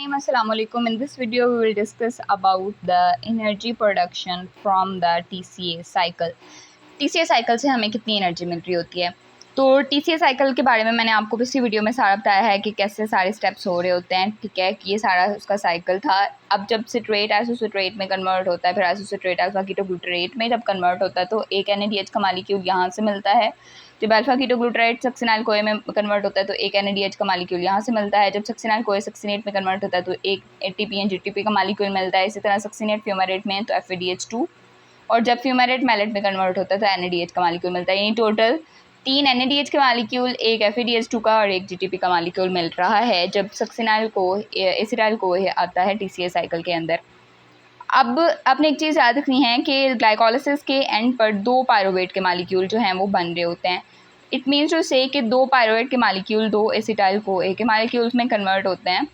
team, assalamu alaikum. In this video we will discuss about the energy production from the TCA cycle. TCA cycle से हमें कितनी energy मिल रही होती है। तो TCA साइकिल के बारे में मैंने आपको पिछली वीडियो में सारा बताया है कि कैसे सारे स्टेप्स हो रहे होते हैं, ठीक है, कि ये सारा उसका साइकिल था। अब जब सिट्रेट आइसोसिट्रेट में कन्वर्ट होता है, फिर आइसोसिट्रेट अल्फा कीटोग्लूटरेट में जब कन्वर्ट होता है तो एक NADH का मॉलिक्यूल यहाँ से मिलता है। जब अल्फा कीटोग्लूटरेट सक्सिनाइल कोए में कन्वर्ट होता है तो एक NADH का मॉलिक्यूल यहाँ से मिलता है। जब सक्सिनाइल कोए सक्सिनेट में कन्वर्ट होता है तो एक ATP एंड GTP का मॉलिक्यूल मिलता है। इसी तरह सक्सिनेट फ्यूमारेट में तो FADH2, और जब फ्यूमारेट मैलेट में कन्वर्ट होता है तो NADH का मॉलिक्यूल मिलता है। यानी टोटल 3 NADH के मॉलिक्यूल, एक FADH2 का और एक GTP का मॉलिक्यूल मिल रहा है जब सक्सिनाइल को एसिटाइल को आता है TCA साइकिल के अंदर। अब आपने एक चीज़ याद रखनी है कि ग्लाइकोलिसिस के एंड पर 2 पायरुवेट के मॉलिक्यूल जो हैं वो बन रहे होते हैं। इट मीन्स टू से कि 2 पायरुवेट के मॉलिक्यूल 2 एसिटाइल को ए के मॉलिक्यूल्स में कन्वर्ट होते हैं,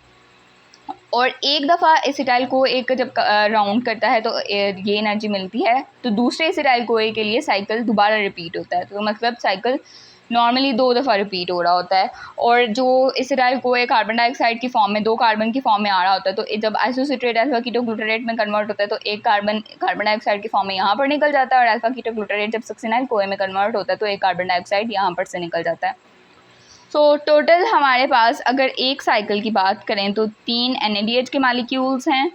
और एक दफ़ा एसिटाइल को एक जब राउंड करता है तो ये एनर्जी मिलती है, तो दूसरे एसिटाइल को ए के लिए साइकिल दोबारा रिपीट होता है। तो मतलब साइकिल नॉर्मली 2 दफ़ा रिपीट हो रहा होता है, और जो एसिटाइल को ए कार्बन डाइऑक्साइड की फॉर्म में 2 कार्बन की फॉर्म में आ रहा होता है, तो जब आइसोसिट्रेट अल्फा कीटोग्लूटरेट में कन्वर्ट होता है तो एक कार्बन डाइऑक्साइड की फॉर्म में यहाँ पर निकल जाता है, और अल्फा कीटोग्लूटरेट जब सक्सिनाइल को ए में कन्वर्ट होता है तो एक कार्बन डाइऑक्साइड यहाँ पर से निकल जाता है। सो टोटल हमारे पास अगर एक साइकिल की बात करें तो 3 NADH के मॉलिक्यूल्स हैं,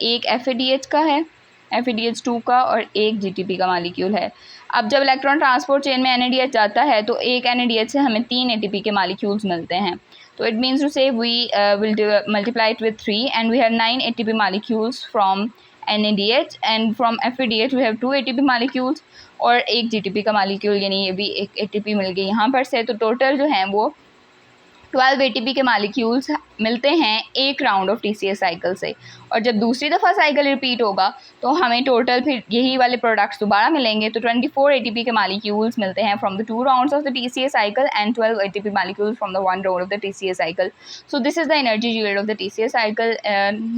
एक FADH का है, FADH2 का, और एक GTP का मॉलिक्यूल है। अब जब इलेक्ट्रॉन ट्रांसपोर्ट चेन में NADH जाता है तो एक NADH से हमें 3 ATP के मॉलिक्यूल्स मिलते हैं। तो it means to say we will multiply it with 3 and we have 9 ATP molecules from NADH, and from FADH we have 2 ATP molecules और एक GTP का मॉलिक्यूल, यानी ये भी एक ATP मिल गई यहाँ पर से। तो टोटल जो हैं वो 12 ATP के मॉलिक्यूल्स मिलते हैं एक राउंड ऑफ TCA साइकिल से। और जब दूसरी दफ़ा साइकिल रिपीट होगा तो हमें टोटल फिर यही वाले प्रोडक्ट्स दोबारा मिलेंगे। तो 24 ATP के मॉलिक्यूल्स मिलते हैं from the 2 rounds of the TCA cycle and 12 ATP molecules from the 1 round of the TCA cycle. So this is the energy yield of the TCA cycle.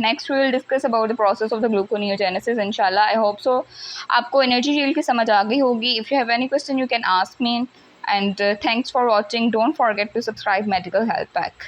Next we will discuss about the process of the gluconeogenesis इंशाल्लाह। I hope so आपको energy yield की समझ आ गई होगी। If you have any question you can ask me, and thanks for watching. Don't forget to subscribe Medical Health Pack.